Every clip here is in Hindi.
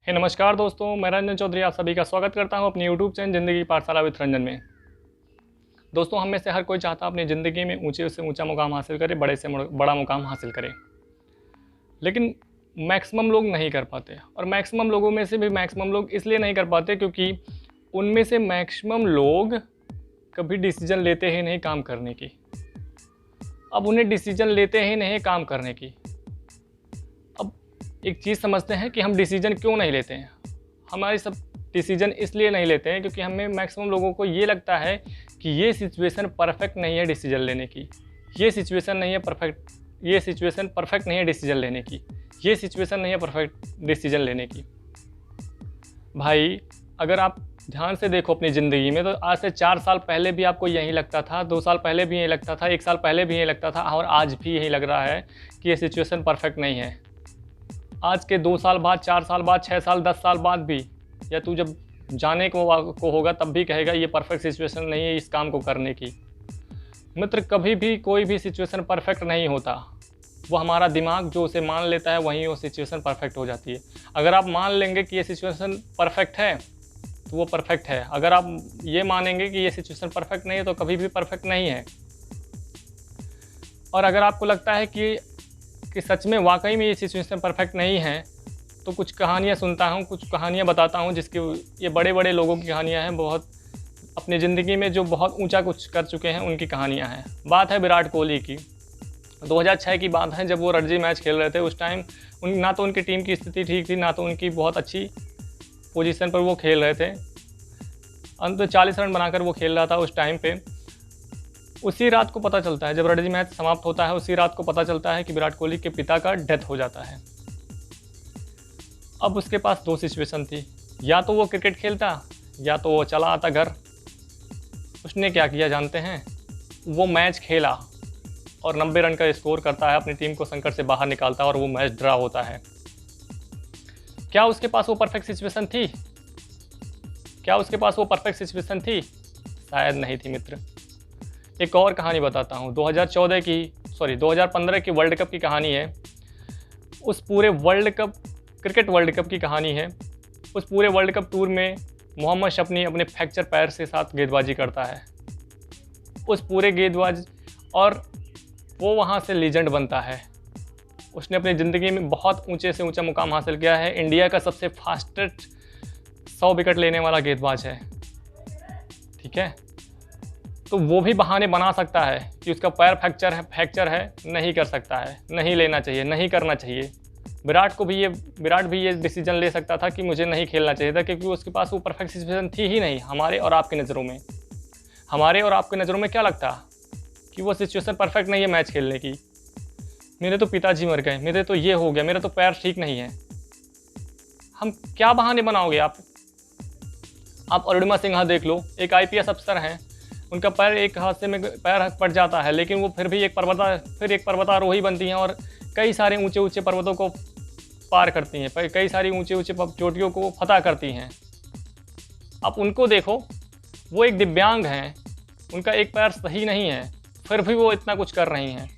नमस्कार दोस्तों, मैं रंजन चौधरी आप सभी का स्वागत करता हूं अपनी यूट्यूब चैनल ज़िंदगी पाठशाला विद रंजन में। दोस्तों, हम में से हर कोई चाहता है अपनी ज़िंदगी में ऊंचे से ऊंचा मुकाम हासिल करे, बड़े से बड़ा मुकाम हासिल करे, लेकिन मैक्सिमम लोग नहीं कर पाते। और मैक्सिमम लोगों में से भी मैक्सिमम लोग इसलिए नहीं कर पाते क्योंकि उनमें से मैक्सिमम लोग कभी डिसीजन लेते ही नहीं काम करने की। अब उन्हें डिसीजन लेते ही नहीं काम करने की। अब एक चीज़ समझते हैं कि हम डिसीजन क्यों नहीं लेते हैं। हमारे सब डिसीजन इसलिए नहीं लेते हैं क्योंकि हमें मैक्सिमम लोगों को ये लगता है कि ये सिचुएशन परफेक्ट नहीं है डिसीजन लेने की, ये सिचुएशन नहीं है परफेक्ट, ये सिचुएशन परफेक्ट नहीं है डिसीजन लेने की, ये सिचुएशन नहीं है परफेक्ट डिसीजन लेने की। भाई, अगर आप ध्यान से देखो अपनी ज़िंदगी में, तो आज से 4 साल पहले भी आपको यही लगता था, 2 साल पहले भी यही लगता था, 1 साल पहले भी यही लगता था, और आज भी यही लग रहा है कि ये सिचुएशन परफेक्ट नहीं है। आज के 2 साल बाद, 4 साल बाद, 6 साल, 10 साल बाद भी, या तू जब जाने को होगा तब भी कहेगा ये परफेक्ट सिचुएशन नहीं है इस काम को करने की। मित्र, कभी भी कोई भी सिचुएशन परफेक्ट नहीं होता। वो हमारा दिमाग जो उसे मान लेता है वहीं वो सिचुएशन परफेक्ट हो जाती है। अगर आप मान लेंगे कि ये सिचुएशन परफेक्ट है तो वो परफेक्ट है। अगर आप ये मानेंगे कि ये सिचुएशन परफेक्ट नहीं है तो कभी भी परफेक्ट नहीं है। और अगर आपको लगता है कि सच में वाकई में ये सिचुएशन परफेक्ट नहीं है, तो कुछ कहानियाँ सुनता हूँ, कुछ कहानियाँ बताता हूँ जिसकी ये बड़े बड़े लोगों की कहानियाँ हैं, बहुत अपनी ज़िंदगी में जो बहुत ऊंचा कुछ कर चुके हैं उनकी कहानियाँ हैं। बात है विराट कोहली की। 2006 की बात है, जब वो रणजी मैच खेल रहे थे। उस टाइम ना तो उनकी टीम की स्थिति ठीक थी, ना तो उनकी बहुत अच्छी पोजीशन पर वो खेल रहे थे। अंत 40 रन बनाकर वो खेल रहा था उस टाइम पे। उसी रात को पता चलता है, जब रणजी मैच समाप्त होता है, उसी रात को पता चलता है कि विराट कोहली के पिता का डेथ हो जाता है। अब उसके पास 2 सिचुएशन थी, या तो वो क्रिकेट खेलता या तो वो चला आता घर। उसने क्या किया जानते हैं? वो मैच खेला और 90 रन का स्कोर करता है, अपनी टीम को संकट से बाहर निकालता है और वो मैच ड्रा होता है। क्या उसके पास वो परफेक्ट सिचुएशन थी? क्या उसके पास वो परफेक्ट सिचुएशन थी? शायद नहीं थी मित्र। एक और कहानी बताता हूँ। 2015 की वर्ल्ड कप की कहानी है। उस पूरे क्रिकेट वर्ल्ड कप की कहानी है। उस पूरे वर्ल्ड कप टूर में मोहम्मद शमी अपने फ्रैक्चर पैर से साथ गेंदबाजी करता है। उस पूरे गेंदबाज, और वो वहाँ से लीजेंड बनता है। उसने अपनी ज़िंदगी में बहुत ऊंचे से ऊंचा मुकाम हासिल किया है। इंडिया का सबसे फास्टेस्ट 100 विकेट लेने वाला गेंदबाज है। ठीक है, तो वो भी बहाने बना सकता है कि उसका पैर फ्रैक्चर है, नहीं कर सकता है, नहीं लेना चाहिए, नहीं करना चाहिए। विराट भी ये डिसीजन ले सकता था कि मुझे नहीं खेलना चाहिए था, क्योंकि उसके पास वो परफेक्ट सिचुएशन थी ही नहीं। हमारे और आपकी नज़रों में क्या लगता कि वो सिचुएशन परफेक्ट नहीं है मैच खेलने की। मेरे तो पिताजी मर गए, मेरे तो ये हो गया, मेरा तो पैर ठीक नहीं है। हम क्या बहाने बनाओगे आप अरुणिमा सिन्हा देख लो, एक IPS अफसर हैं। उनका पैर एक हादसे में पैर पड़ जाता है, लेकिन वो फिर भी एक पर्वतारोही बनती हैं और कई सारे ऊंचे पर्वतों को पार करती हैं, कई सारी ऊंचे चोटियों को फतह करती हैं। आप उनको देखो, वो एक दिव्यांग हैं, उनका एक पैर सही नहीं है, फिर भी वो इतना कुछ कर रही हैं।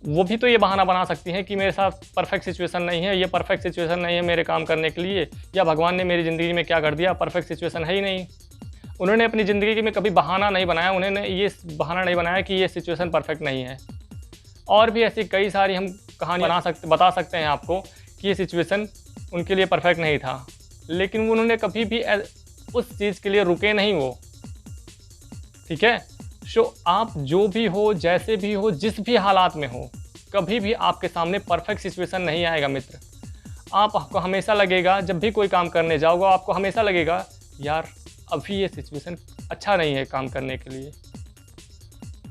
वो भी तो ये बहाना बना सकती हैं कि मेरे साथ परफेक्ट सिचुएशन नहीं है, ये परफेक्ट सिचुएशन नहीं है मेरे काम करने के लिए, या भगवान ने मेरी ज़िंदगी में क्या कर दिया, परफेक्ट सिचुएशन है ही नहीं। उन्होंने अपनी ज़िंदगी में कभी बहाना नहीं बनाया, उन्होंने ये बहाना नहीं बनाया कि ये सिचुएशन परफेक्ट नहीं है। और भी ऐसी कई सारी हम कहानी बता सकते हैं आपको कि ये सिचुएशन उनके लिए परफेक्ट नहीं था, लेकिन उन्होंने कभी भी उस चीज़ के लिए रुके नहीं वो। ठीक है, सो आप जो भी हो, जैसे भी हो, जिस भी हालात में हो, कभी भी आपके सामने परफेक्ट सिचुएशन नहीं आएगा मित्र। आपको हमेशा लगेगा, जब भी कोई काम करने जाओगे आपको हमेशा लगेगा यार अभी ये सिचुएशन अच्छा नहीं है काम करने के लिए।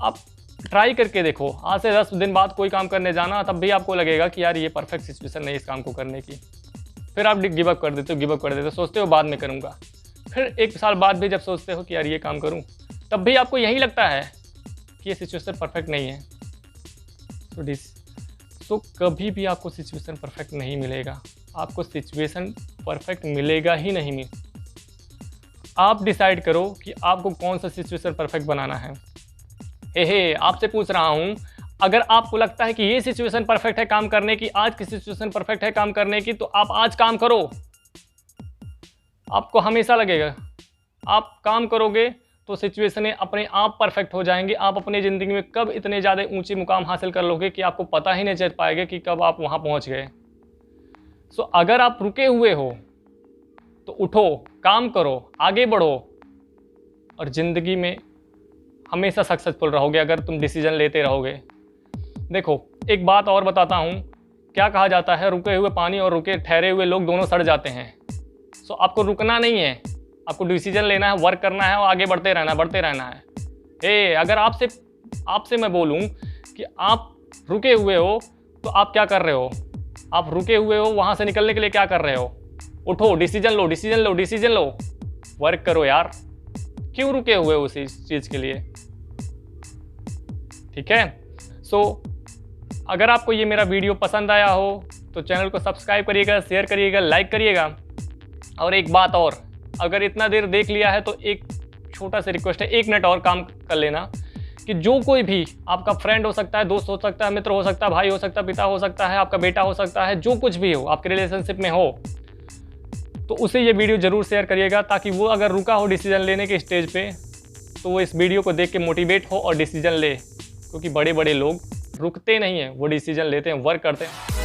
आप ट्राई करके देखो, आज से 10 दिन बाद कोई काम करने जाना, तब भी आपको लगेगा कि यार ये परफेक्ट सिचुएशन नहीं इस काम को करने की। फिर आप गिव अप कर देते हो, सोचते हो बाद में करूँगा। फिर 1 साल बाद भी जब सोचते हो कि यार ये काम करूँ, तब भी आपको यही लगता है कि ये सिचुएशन परफेक्ट नहीं है। तो कभी भी आपको सिचुएशन परफेक्ट नहीं मिलेगा, आपको सिचुएशन परफेक्ट मिलेगा ही नहीं। आप डिसाइड करो कि आपको कौन सा सिचुएशन परफेक्ट बनाना है। आपसे पूछ रहा हूँ, अगर आपको लगता है कि ये सिचुएशन परफेक्ट है काम करने की, आज की सिचुएशन परफेक्ट है काम करने की, तो आप आज काम करो। आपको हमेशा लगेगा आप काम करोगे तो सिचुएशनें अपने आप परफेक्ट हो जाएंगी। आप अपनी ज़िंदगी में कब इतने ज़्यादा ऊंची मुकाम हासिल कर लोगे कि आपको पता ही नहीं चल पाएगा कि कब आप वहाँ पहुँच गए। सो अगर आप रुके हुए हो तो उठो, काम करो, आगे बढ़ो और ज़िंदगी में हमेशा सक्सेसफुल रहोगे अगर तुम डिसीजन लेते रहोगे। देखो एक बात और बताता हूँ, क्या कहा जाता है, रुके हुए पानी और रुके ठहरे हुए लोग दोनों सड़ जाते हैं। सो आपको रुकना नहीं है, आपको डिसीजन लेना है, वर्क करना है और आगे बढ़ते रहना है। अगर आपसे मैं बोलूँ कि आप रुके हुए हो तो आप क्या कर रहे हो? आप रुके हुए हो, वहाँ से निकलने के लिए क्या कर रहे हो? उठो, डिसीजन लो, वर्क करो यार। क्यों रुके हुए हो उसी चीज़ के लिए? ठीक है। सो अगर आपको ये मेरा वीडियो पसंद आया हो तो चैनल को सब्सक्राइब करिएगा, शेयर करिएगा, लाइक करिएगा। और एक बात और, अगर इतना देर देख लिया है तो एक छोटा सा रिक्वेस्ट है, 1 मिनट और काम कर लेना कि जो कोई भी आपका फ्रेंड हो सकता है, दोस्त हो सकता है, मित्र हो सकता है, भाई हो सकता है, पिता हो सकता है, आपका बेटा हो सकता है, जो कुछ भी हो आपके रिलेशनशिप में हो, तो उसे ये वीडियो ज़रूर शेयर करिएगा ताकि वो अगर रुका हो डिसीजन लेने के स्टेज पे तो वो इस वीडियो को देख के मोटिवेट हो और डिसीजन ले। क्योंकि बड़े बड़े लोग रुकते नहीं हैं, वो डिसीजन लेते हैं, वर्क करते हैं।